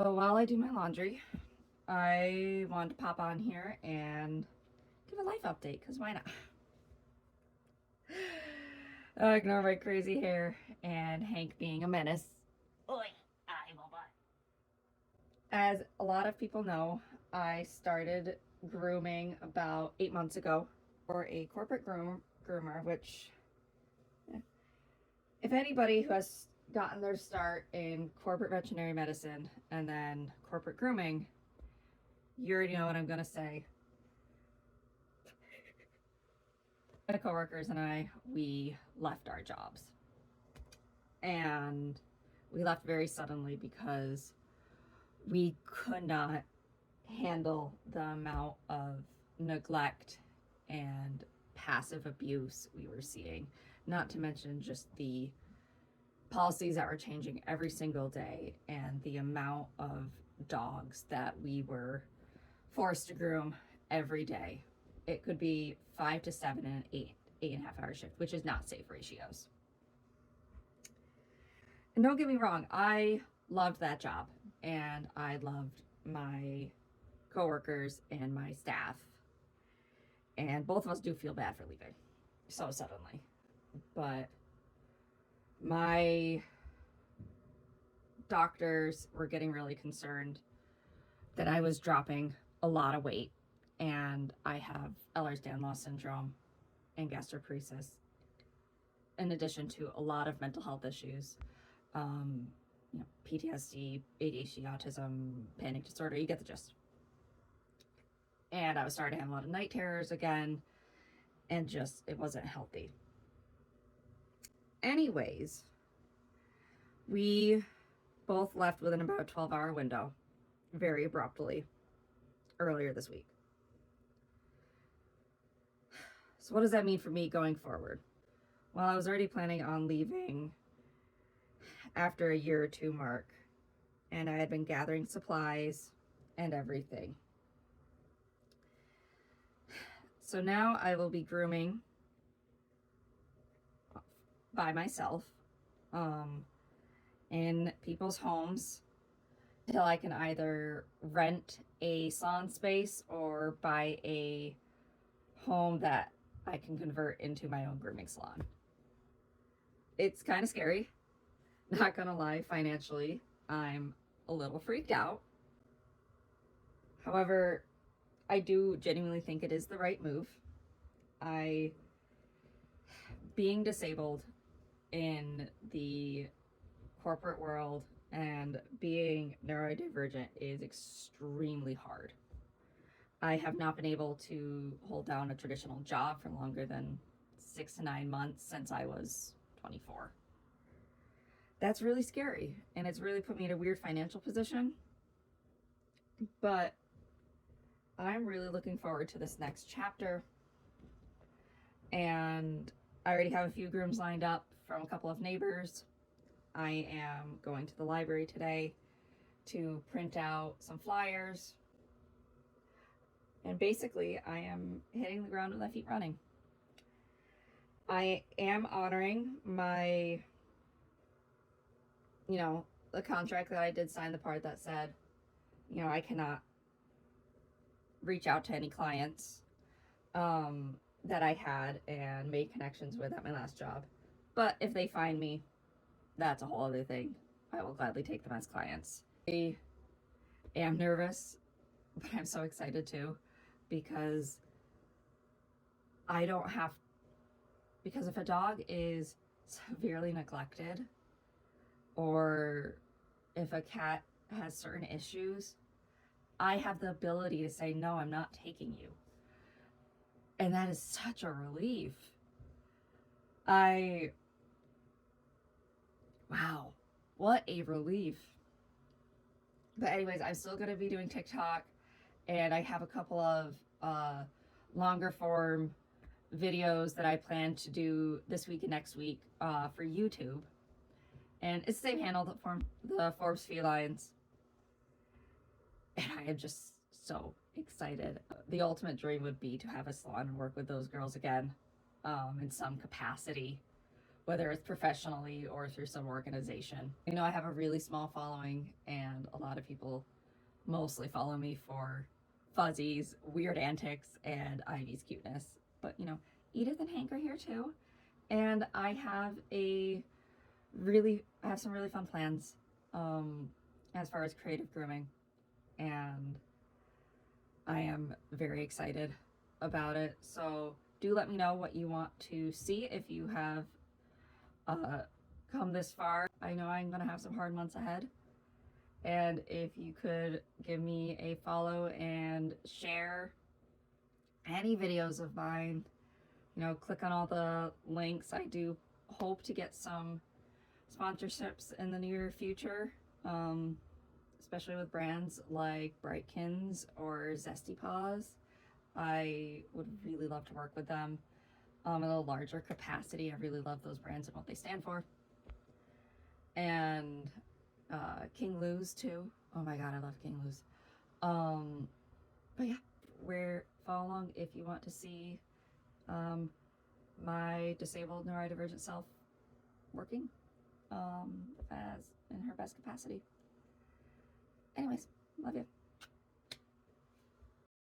So while I do my laundry, I wanted to pop on here and give a life update because why not? Ignore my crazy hair and Hank being a menace. Oi, I will butt. As a lot of people know, I started grooming about 8 months ago for a corporate groomer, which, if anybody who has gotten their start in corporate veterinary medicine and then corporate grooming, you already know what I'm going to say. My coworkers and I, we left our jobs. And we left very suddenly because we could not handle the amount of neglect and passive abuse we were seeing. Not to mention just the policies that were changing every single day and the amount of dogs that we were forced to groom every day. It could be 5 to 7 and an 8.5 hour shift, which is not safe ratios. And don't get me wrong, I loved that job and I loved my coworkers and my staff. And both of us do feel bad for leaving so suddenly. But my doctors were getting really concerned that I was dropping a lot of weight, and I have Ehlers-Danlos syndrome and gastroparesis, in addition to a lot of mental health issues, PTSD, ADHD, autism, panic disorder. You get the gist. And I was starting to have a lot of night terrors again, and just it wasn't healthy. Anyways, we both left within about a 12-hour window, very abruptly, earlier this week. So what does that mean for me going forward? Well, I was already planning on leaving after a year or two mark, and I had been gathering supplies and everything. So now I will be grooming by myself in people's homes until I can either rent a salon space or buy a home that I can convert into my own grooming salon. It's kind of scary, not gonna lie. Financially, I'm a little freaked out. However, I do genuinely think it is the right move. Being disabled in the corporate world and being neurodivergent is extremely hard. I have not been able to hold down a traditional job for longer than 6 to 9 months since I was 24. That's really scary, and it's really put me in a weird financial position. But I'm really looking forward to this next chapter, and I already have a few grooms lined up from a couple of neighbors. I am going to the library today to print out some flyers, and basically I am hitting the ground with my feet running. I am honoring my, the contract that I did sign, the part that said, I cannot reach out to any clients that I had and made connections with at my last job. But if they find me, that's a whole other thing. I will gladly take them as clients. I am nervous, but I'm so excited too, because because if a dog is severely neglected, or if a cat has certain issues, I have the ability to say, no, I'm not taking you. And that is such a relief. Wow, what a relief. But anyways, I'm still going to be doing TikTok, and I have a couple of longer form videos that I plan to do this week and next week for YouTube. And it's the same handle, the Forbes Felines. And I am just so excited. The ultimate dream would be to have a salon and work with those girls again in some capacity. whether it's professionally or through some organization. You know, I have a really small following, and a lot of people mostly follow me for Fuzzy's weird antics and Ivy's cuteness. But, you know, Edith and Hank are here too. And I have some really fun plans as far as creative grooming. And I am very excited about it. So do let me know what you want to see if you have come this far. I know I'm going to have some hard months ahead. And if you could give me a follow and share any videos of mine, you know, click on all the links. I do hope to get some sponsorships in the near future, especially with brands like Brightkins or Zesty Paws. I would really love to work with them in a larger capacity. I really love those brands and what they stand for. And King Lou's too. Oh my god, I love King Lou's. But yeah, follow along if you want to see my disabled neurodivergent self working as in her best capacity. Anyways, love you.